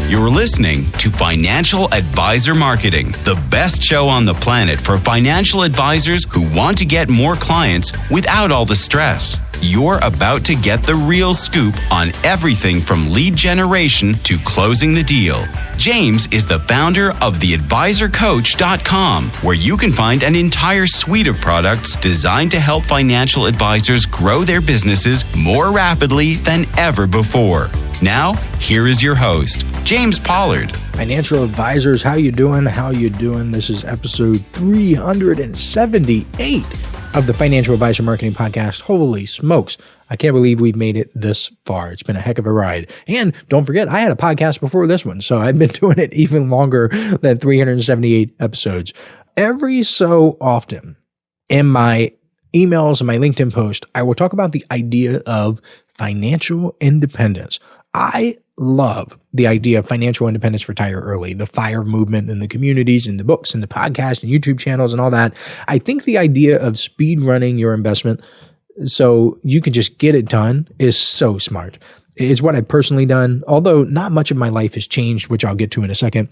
You're listening to Financial Advisor Marketing, the best show on the planet for financial advisors who want to get more clients without all the stress. You're about to get the real scoop on everything from lead generation to closing the deal. James is the founder of theadvisorcoach.com, where you can find an entire suite of products designed to help financial advisors grow their businesses more rapidly than ever before. Now, here is your host, James Pollard. Financial advisors, how you doing? How you doing? This is episode 378 of the Financial Advisor Marketing Podcast. Holy smokes. I can't believe we've made it this far. It's been a heck of a ride. And don't forget, I had a podcast before this one, so I've been doing it even longer than 378 episodes. Every so often in my emails and my LinkedIn post, I will talk about the idea of financial independence. I love the idea of financial independence, retire early, the FIRE movement in the communities and the books and the podcast and YouTube channels and all that. I think the idea of speed running your investment so you can just get it done is so smart. It's what I've personally done, although not much of my life has changed, which I'll get to in a second.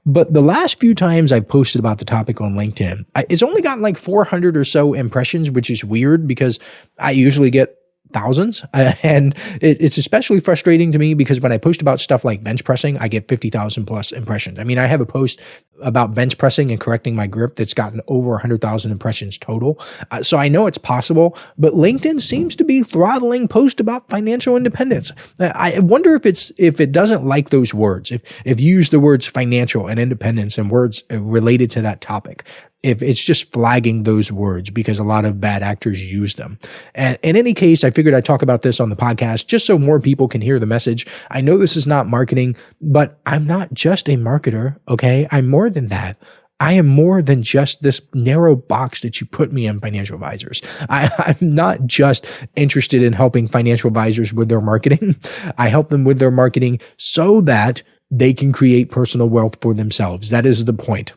But the last few times I've posted about the topic on LinkedIn, it's only gotten like 400 or so impressions, which is weird because I usually get thousands. And it's especially frustrating to me because when I post about stuff like bench pressing, I get 50,000 plus impressions. I mean, I have a post about bench pressing and correcting my grip that's gotten over 100,000 impressions total. So I know it's possible, but LinkedIn seems to be throttling posts about financial independence. I wonder if it doesn't like those words, if you use the words financial and independence and words related to that topic, if it's just flagging those words because a lot of bad actors use them. And in any case, I figured I'd talk about this on the podcast just so more people can hear the message. I know this is not marketing, but I'm not just a marketer, okay? I'm more than that. I am more than just this narrow box that you put me in, financial advisors. I'm not just interested in helping financial advisors with their marketing. I help them with their marketing so that they can create personal wealth for themselves. That is the point.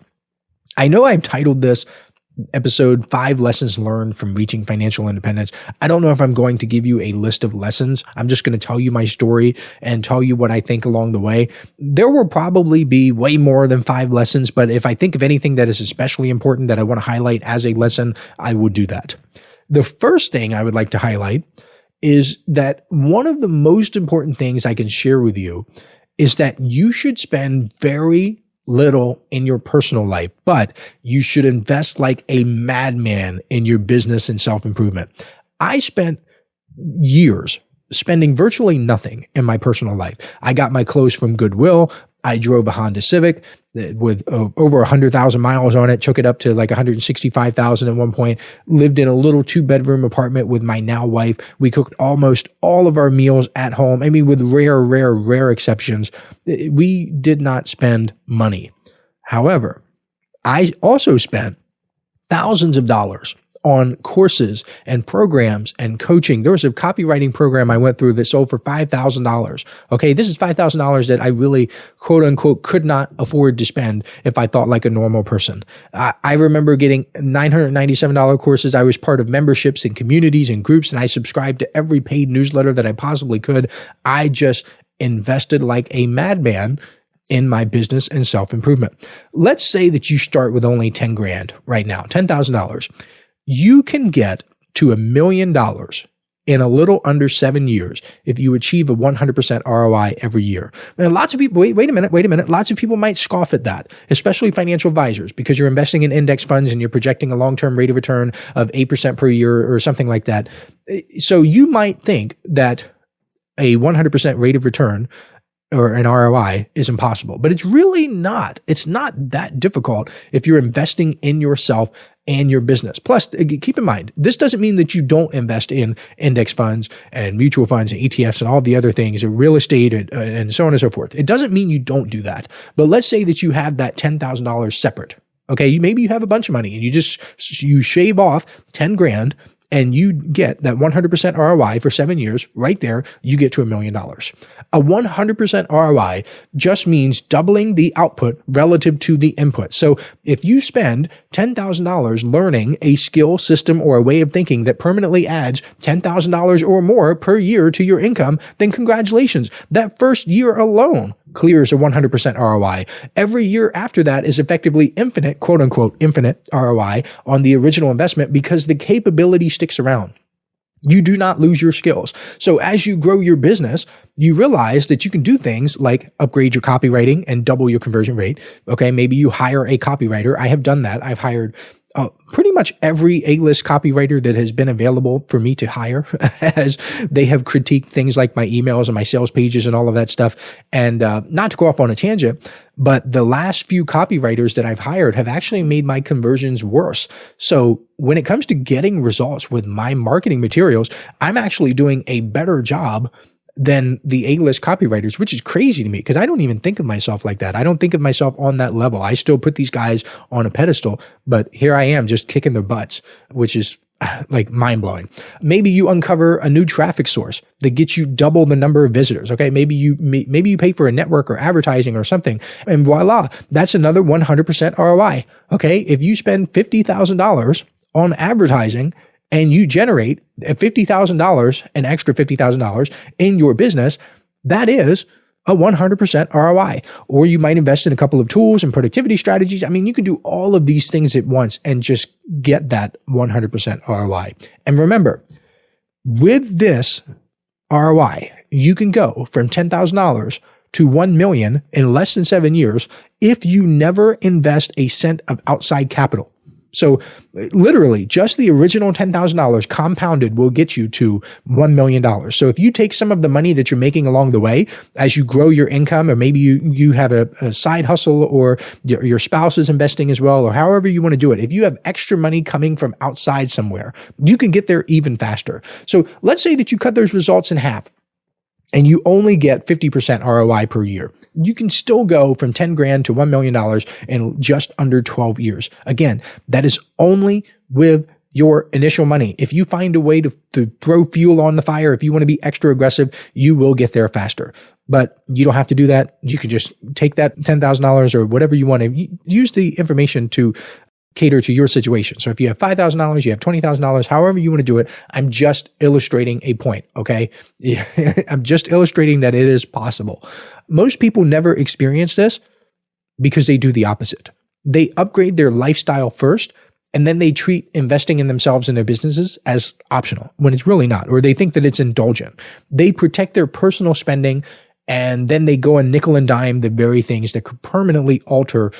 I know I've titled this episode 5 Lessons Learned from Reaching Financial Independence. I don't know if I'm going to give you a list of lessons. I'm just going to tell you my story and tell you what I think along the way. There will probably be way more than 5 lessons, but if I think of anything that is especially important that I want to highlight as a lesson, I will do that. The first thing I would like to highlight is that one of the most important things I can share with you is that you should spend very little in your personal life, but you should invest like a madman in your business and self-improvement. I spent years spending virtually nothing in my personal life. I got my clothes from Goodwill. I drove a Honda Civic with over 100,000 miles on it, took it up to like 165,000 at one point, lived in a little 2-bedroom apartment with my now wife. We cooked almost all of our meals at home. I mean, with rare exceptions, we did not spend money. However, I also spent thousands of dollars on courses and programs and coaching. There was a copywriting program I went through that sold for $5,000. Okay, this is $5,000 that I really, quote unquote, could not afford to spend if I thought like a normal person. I remember getting $997 courses. I was part of memberships and communities and groups, and I subscribed to every paid newsletter that I possibly could. I just invested like a madman in my business and self-improvement. Let's say that you start with only 10 grand right now, $10,000. You can get to $1 million in a little under 7 years if you achieve a 100% ROI every year. And lots of people, wait a minute. Lots of people might scoff at that, especially financial advisors, because you're investing in index funds and you're projecting a long-term rate of return of 8% per year or something like that. So you might think that a 100% rate of return or an ROI is impossible, but it's really not. It's not that difficult if you're investing in yourself and your business. Plus, keep in mind, this doesn't mean that you don't invest in index funds and mutual funds and ETFs and all the other things, and real estate and so on and so forth. It doesn't mean you don't do that. But let's say that you have that $10,000 separate. Okay, maybe you have a bunch of money and you shave off 10 grand and you get that 100% ROI for 7 years, right there, you get to $1 million. A 100% ROI just means doubling the output relative to the input. So if you spend $10,000 learning a skill, system, or a way of thinking that permanently adds $10,000 or more per year to your income, then congratulations. That first year alone, clears a 100% ROI. Every year after that is effectively infinite, quote unquote, infinite ROI on the original investment because the capability sticks around. You do not lose your skills. So as you grow your business, you realize that you can do things like upgrade your copywriting and double your conversion rate. Okay, maybe you hire a copywriter. I have done that. I've hired pretty much every A-list copywriter that has been available for me to hire as they have critiqued things like my emails and my sales pages and all of that stuff. And not to go off on a tangent, but the last few copywriters that I've hired have actually made my conversions worse. So when it comes to getting results with my marketing materials, I'm actually doing a better job than the A-list copywriters, which is crazy to me because I don't even think of myself like that. I don't think of myself on that level. I still put these guys on a pedestal, but here I am just kicking their butts, which is like mind-blowing. Maybe you uncover a new traffic source that gets you double the number of visitors. Okay, maybe you pay for a network or advertising or something, and voila, that's another 100% ROI. Okay, if you spend $50,000 on advertising and you generate $50,000, an extra $50,000 in your business, that is a 100% ROI. Or you might invest in a couple of tools and productivity strategies. I mean, you can do all of these things at once and just get that 100% ROI. And remember, with this ROI, you can go from $10,000 to $1 million in less than 7 years if you never invest a cent of outside capital. So literally just the original $10,000 compounded will get you to $1 million. So if you take some of the money that you're making along the way as you grow your income, or maybe you have a side hustle, or your spouse is investing as well, or however you want to do it. If you have extra money coming from outside somewhere, you can get there even faster. So let's say that you cut those results in half and you only get 50% ROI per year. You can still go from 10 grand to $1 million in just under 12 years. Again, that is only with your initial money. If you find a way to throw fuel on the fire, if you want to be extra aggressive, you will get there faster. But you don't have to do that. You can just take that $10,000 or whatever you want to use the information to cater to your situation. So if you have $5,000, you have $20,000, however you want to do it, I'm just illustrating a point, okay? I'm just illustrating that it is possible. Most people never experience this because they do the opposite. They upgrade their lifestyle first, and then they treat investing in themselves and their businesses as optional when it's really not, or they think that it's indulgent. They protect their personal spending, and then they go and nickel and dime the very things that could permanently alter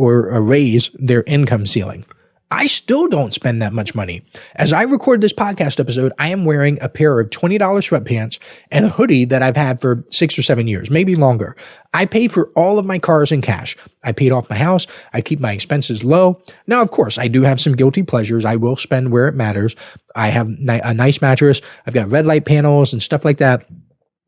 or raise their income ceiling. I still don't spend that much money. As I record this podcast episode, I am wearing a pair of $20 sweatpants and a hoodie that I've had for 6 or 7 years, maybe longer. I pay for all of my cars in cash. I paid off my house. I keep my expenses low. Now, of course, I do have some guilty pleasures. I will spend where it matters. I have a nice mattress. I've got red light panels and stuff like that.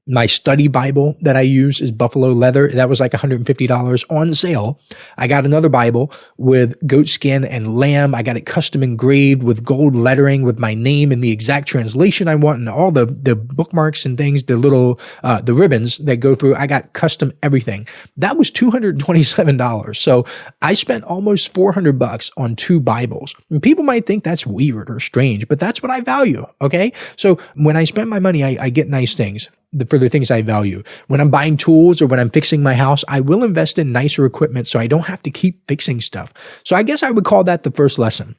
My study Bible that I use is buffalo leather. That was like $150 on sale. I got another Bible with goat skin and lamb. I got it custom engraved with gold lettering with my name and the exact translation I want, and all the bookmarks and things, the little, the ribbons that go through. I got custom everything. That was $227. So I spent almost $400 on 2 Bibles. And people might think that's weird or strange, but that's what I value. Okay. So when I spend my money, I get nice things for the things I value. When I'm buying tools or when I'm fixing my house, I will invest in nicer equipment so I don't have to keep fixing stuff. So I guess I would call that the first lesson.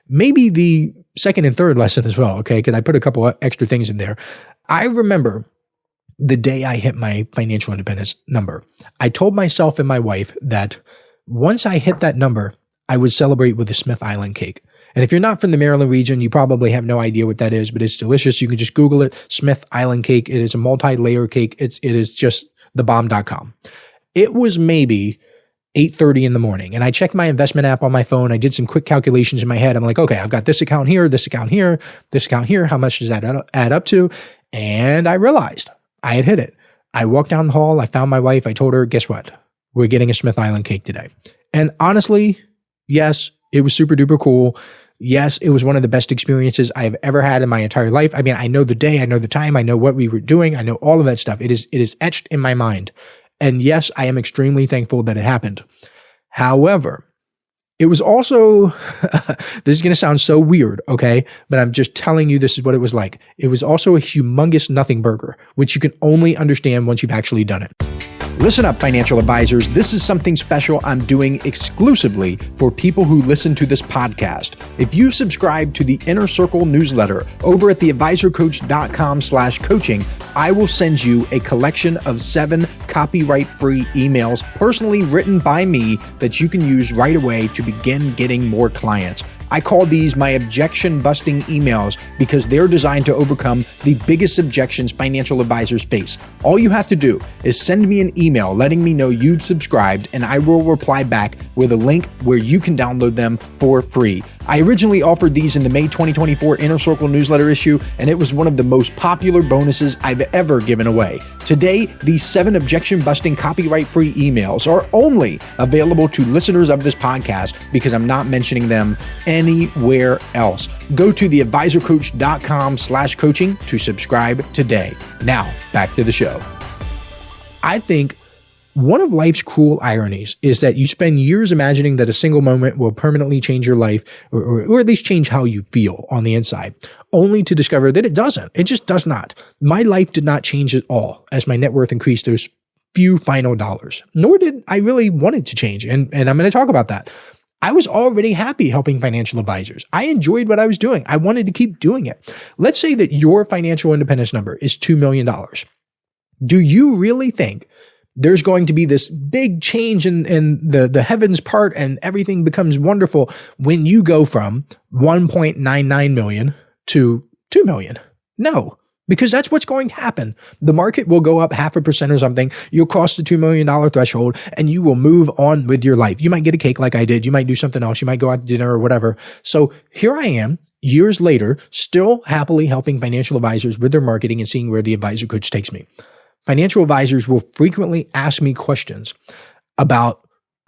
Maybe the second and third lesson as well, okay? Because I put a couple of extra things in there. I remember the day I hit my financial independence number. I told myself and my wife that once I hit that number, I would celebrate with a Smith Island cake. And if you're not from the Maryland region, you probably have no idea what that is, but it's delicious. You can just Google it, Smith Island cake. It is a multi-layer cake. It is just thebomb.com. It was maybe 8:30 in the morning, and I checked my investment app on my phone. I did some quick calculations in my head. I'm like, okay, I've got this account here, this account here, this account here. How much does that add up to? And I realized I had hit it. I walked down the hall. I found my wife. I told her, guess what? We're getting a Smith Island cake today. And honestly, yes, it was super duper cool. Yes, it was one of the best experiences I have ever had in my entire life. I mean, I know the day, I know the time, I know what we were doing, I know all of that stuff. It is etched in my mind. And yes, I am extremely thankful that it happened. However, it was also, this is going to sound so weird, okay? But I'm just telling you this is what it was like. It was also a humongous nothing burger, which you can only understand once you've actually done it. Listen up, financial advisors. This is something special I'm doing exclusively for people who listen to this podcast. If you subscribe to the Inner Circle newsletter over at theadvisorcoach.com/coaching, I will send you a collection of 7 copyright-free emails personally written by me that you can use right away to begin getting more clients. I call these my objection-busting emails because they're designed to overcome the biggest objections financial advisors face. All you have to do is send me an email letting me know you've subscribed, and I will reply back with a link where you can download them for free. I originally offered these in the May 2024 Inner Circle newsletter issue, and it was one of the most popular bonuses I've ever given away. Today, these 7 objection-busting copyright-free emails are only available to listeners of this podcast because I'm not mentioning them anywhere else. Go to theadvisorcoach.com/coaching to subscribe today. Now, back to the show. I think one of life's cruel ironies is that you spend years imagining that a single moment will permanently change your life, or at least change how you feel on the inside, only to discover that it doesn't. It just does not. My life did not change at all as my net worth increased those few final dollars, nor did I really want it to change. And I'm going to talk about that. I was already happy helping financial advisors. I enjoyed what I was doing. I wanted to keep doing it. Let's say that your financial independence number is $2 million. Do you really think there's going to be this big change in the heavens part and everything becomes wonderful when you go from 1.99 million to 2 million? No, because that's what's going to happen. The market will go up 0.5% or something. You'll cross the $2 million threshold and you will move on with your life. You might get a cake like I did. You might do something else. You might go out to dinner or whatever. So here I am, years later, still happily helping financial advisors with their marketing and seeing where the advisor coach takes me. Financial advisors will frequently ask me questions about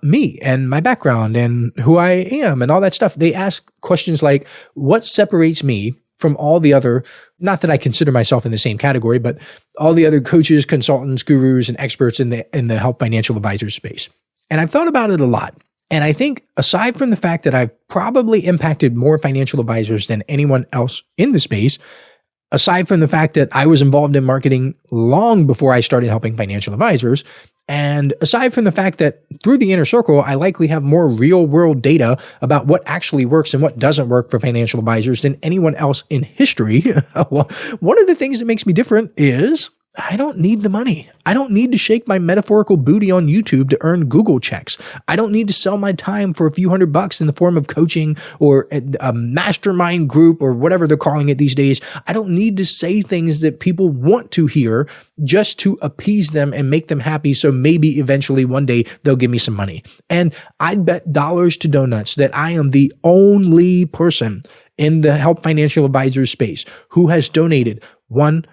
me and my background and who I am and all that stuff. They ask questions like, what separates me from all the other, not that I consider myself in the same category, but all the other coaches, consultants, gurus, and experts in the help financial advisor space. And I've thought about it a lot. And I think aside from the fact that I've probably impacted more financial advisors than anyone else in the space, aside from the fact that I was involved in marketing long before I started helping financial advisors, and aside from the fact that through the Inner Circle, I likely have more real world data about what actually works and what doesn't work for financial advisors than anyone else in history, one of the things that makes me different is I don't need the money. I don't need to shake my metaphorical booty on YouTube to earn Google checks. I don't need to sell my time for a few $100 in the form of coaching or a mastermind group or whatever they're calling it these days. I don't need to say things that people want to hear just to appease them and make them happy. So maybe eventually one day they'll give me some money. And I'd bet dollars to donuts that I am the only person in the help financial advisors space who has donated 100%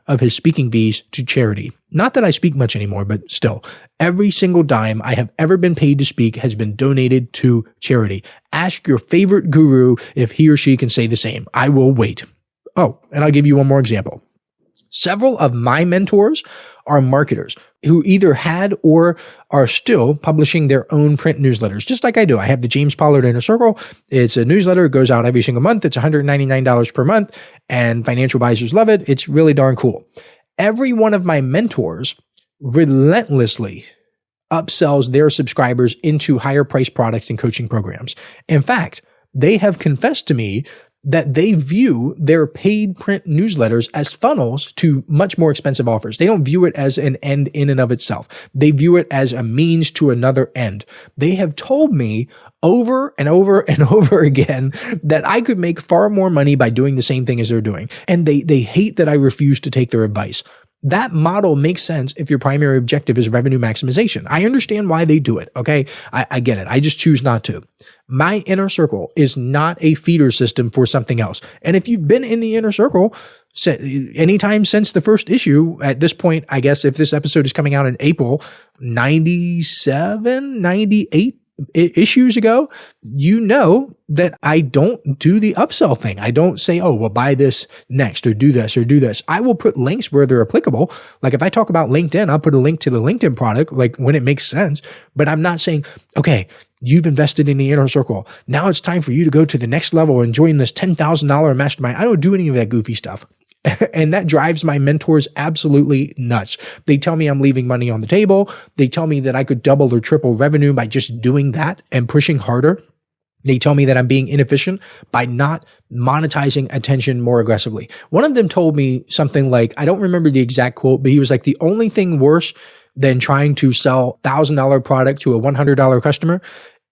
of his speaking fees to charity. Not that I speak much anymore, but still, every single dime I have ever been paid to speak has been donated to charity. Ask your favorite guru if he or she can say the same. I will wait. Oh, and I'll give you one more example. Several of my mentors are marketers who either had or are still publishing their own print newsletters, just like I do. I have the James Pollard Inner Circle. It's a newsletter. It goes out every single month. It's $199 per month, and financial advisors love it. It's really darn cool. Every one of my mentors relentlessly upsells their subscribers into higher priced products and coaching programs. In fact, they have confessed to me that they view their paid print newsletters as funnels to much more expensive offers. They don't view it as an end in and of itself. They view it as a means to another end. They have told me over and over and over again that I could make far more money by doing the same thing as they're doing. And they hate that I refuse to take their advice. That model makes sense if your primary objective is revenue maximization. I understand why they do it, okay? I get it. I just choose not to. My Inner Circle is not a feeder system for something else. And if you've been in the Inner Circle anytime since the first issue, at this point, I guess if this episode is coming out in April, 97, 98 issues ago, you know that I don't do the upsell thing. I don't say, oh, well, buy this next or do this or do this. I will put links where they're applicable. Like if I talk about LinkedIn, I'll put a link to the LinkedIn product, like when it makes sense. But I'm not saying, okay, you've invested in the Inner Circle. Now it's time for you to go to the next level and join this $10,000 mastermind. I don't do any of that goofy stuff. And that drives my mentors absolutely nuts. They tell me I'm leaving money on the table. They tell me that I could double or triple revenue by just doing that and pushing harder. They tell me that I'm being inefficient by not monetizing attention more aggressively. One of them told me something like, I don't remember the exact quote, but he was like, the only thing worse than trying to sell $1,000 product to a $100 customer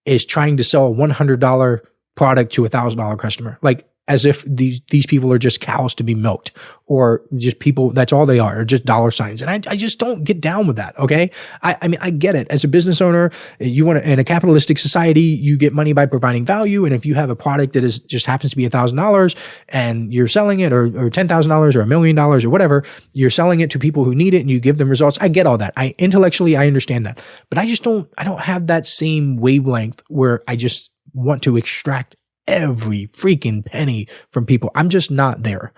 is trying to sell a $100 product to a $1,000 customer. Like, as if these people are just cows to be milked, or just people, that's all they are, or just dollar signs. And I just don't get down with that, okay? I mean, I get it. As a business owner, you want to, in a capitalistic society, you get money by providing value. And if you have a product that just happens to be $1,000 and you're selling it, or $10,000 or $1 million or whatever, you're selling it to people who need it and you give them results. I get all that. Intellectually, I understand that. But I don't have that same wavelength where I just want to extract every freaking penny from people. I'm just not there.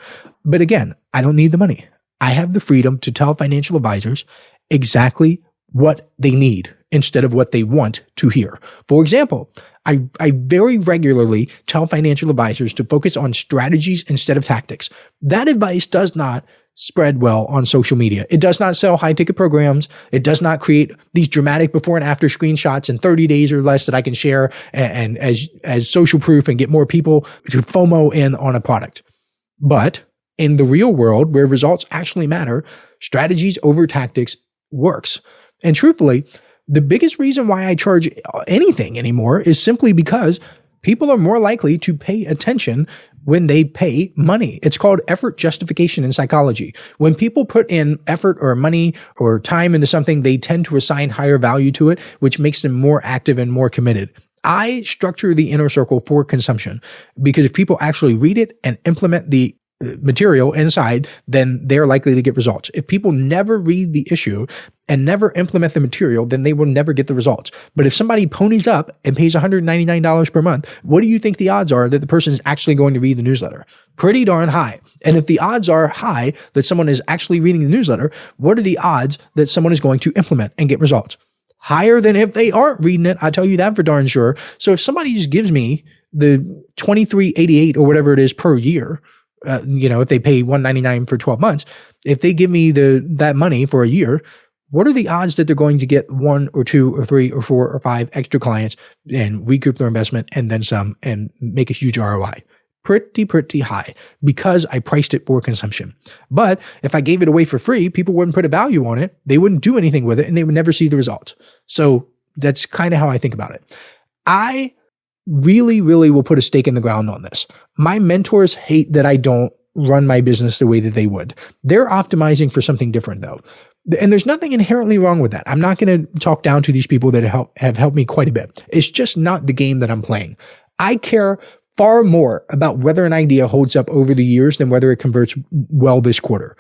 But again, I don't need the money. I have the freedom to tell financial advisors exactly what they need instead of what they want to hear. For example, I very regularly tell financial advisors to focus on strategies instead of tactics. That advice does not spread well on social media. It does not sell high-ticket programs. It does not create these dramatic before and after screenshots in 30 days or less that I can share and as social proof and get more people to FOMO in on a product. But in the real world, where results actually matter, strategies over tactics works. And truthfully, the biggest reason why I charge anything anymore is simply because people are more likely to pay attention when they pay money. It's called effort justification in psychology. When people put in effort or money or time into something, they tend to assign higher value to it, which makes them more active and more committed. I structure the inner circle for consumption because if people actually read it and implement the material inside, then they're likely to get results. If people never read the issue and never implement the material, then they will never get the results. But if somebody ponies up and pays $199 per month, what do you think the odds are that the person is actually going to read the newsletter? Pretty darn high. And if the odds are high that someone is actually reading the newsletter, what are the odds that someone is going to implement and get results? Higher than if they aren't reading it. I tell you that for darn sure. So if somebody just gives me the $23.88 or whatever it is per year, if they pay $199 for 12 months, if they give me that money for a year, what are the odds that they're going to get 1 or 2 or 3 or 4 or 5 extra clients and recoup their investment and then some and make a huge ROI? Pretty high because I priced it for consumption. But if I gave it away for free, people wouldn't put a value on it. They wouldn't do anything with it and they would never see the results. So that's kind of how I think about it. I really will put a stake in the ground on this. My mentors hate that I don't run my business the way that they would. They're optimizing for something different though. And there's nothing inherently wrong with that. I'm not going to talk down to these people that have helped me quite a bit. It's just not the game that I'm playing. I care far more about whether an idea holds up over the years than whether it converts well this quarter.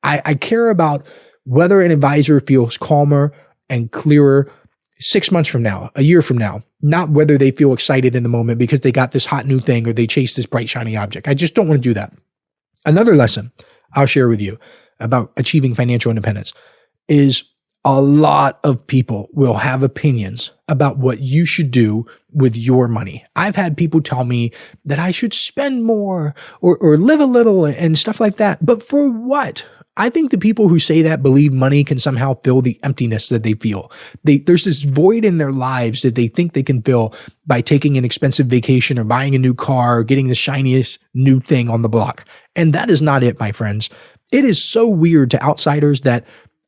I care about whether an advisor feels calmer and clearer 6 months from now, a year from now, not whether they feel excited in the moment because they got this hot new thing or they chase this bright, shiny object. I just don't want to do that. Another lesson I'll share with you about achieving financial independence is a lot of people will have opinions about what you should do with your money. I've had people tell me that I should spend more or live a little and stuff like that. But for what? I think the people who say that believe money can somehow fill the emptiness that they feel. There's this void in their lives that they think they can fill by taking an expensive vacation or buying a new car or getting the shiniest new thing on the block. And that is not it, my friends. It is so weird to outsiders that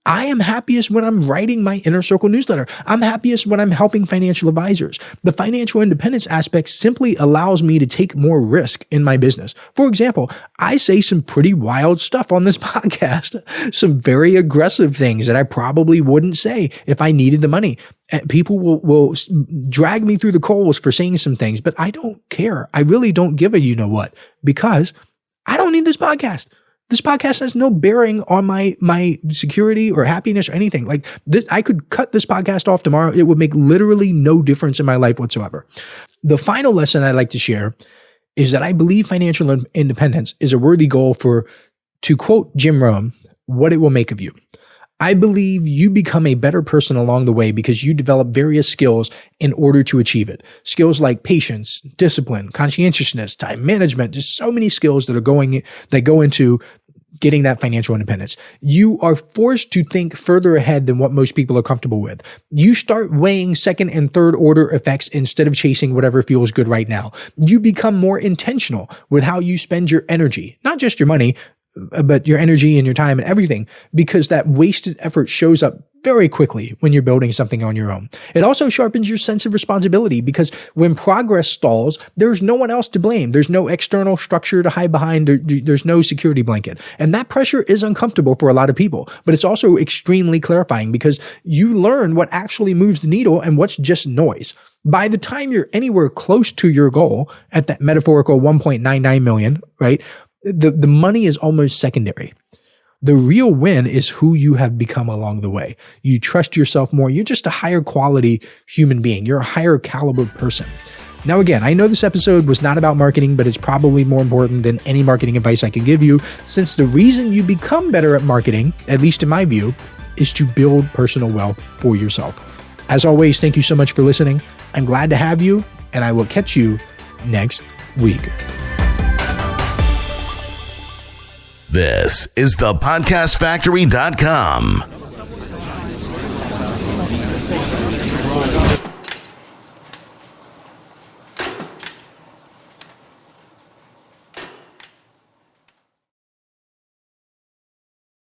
I am happiest when I'm writing my Inner Circle newsletter. I'm happiest when I'm helping financial advisors. The financial independence aspect simply allows me to take more risk in my business. For example, I say some pretty wild stuff on this podcast, some very aggressive things that I probably wouldn't say if I needed the money. People will drag me through the coals for saying some things, but I don't care. I really don't give a you know what, because I don't need this podcast. This podcast has no bearing on my security or happiness or anything. Like this, I could cut this podcast off tomorrow. It would make literally no difference in my life whatsoever. The final lesson I'd like to share is that I believe financial independence is a worthy goal for, to quote Jim Rohn, what it will make of you. I believe you become a better person along the way because you develop various skills in order to achieve it. Skills like patience, discipline, conscientiousness, time management, just so many skills that go into getting that financial independence. You are forced to think further ahead than what most people are comfortable with. You start weighing second and third order effects instead of chasing whatever feels good right now. You become more intentional with how you spend your energy, not just your money, but your energy and your time and everything, because that wasted effort shows up very quickly when you're building something on your own. It also sharpens your sense of responsibility because when progress stalls, there's no one else to blame. There's no external structure to hide behind. There's no security blanket. And that pressure is uncomfortable for a lot of people, but it's also extremely clarifying because you learn what actually moves the needle and what's just noise. By the time you're anywhere close to your goal at that metaphorical 1.99 million, right? The money is almost secondary. The real win is who you have become along the way. You trust yourself more. You're just a higher quality human being. You're a higher caliber person. Now, again, I know this episode was not about marketing, but it's probably more important than any marketing advice I can give you, since the reason you become better at marketing, at least in my view, is to build personal wealth for yourself. As always, thank you so much for listening. I'm glad to have you, and I will catch you next week. This is thepodcastfactory.com.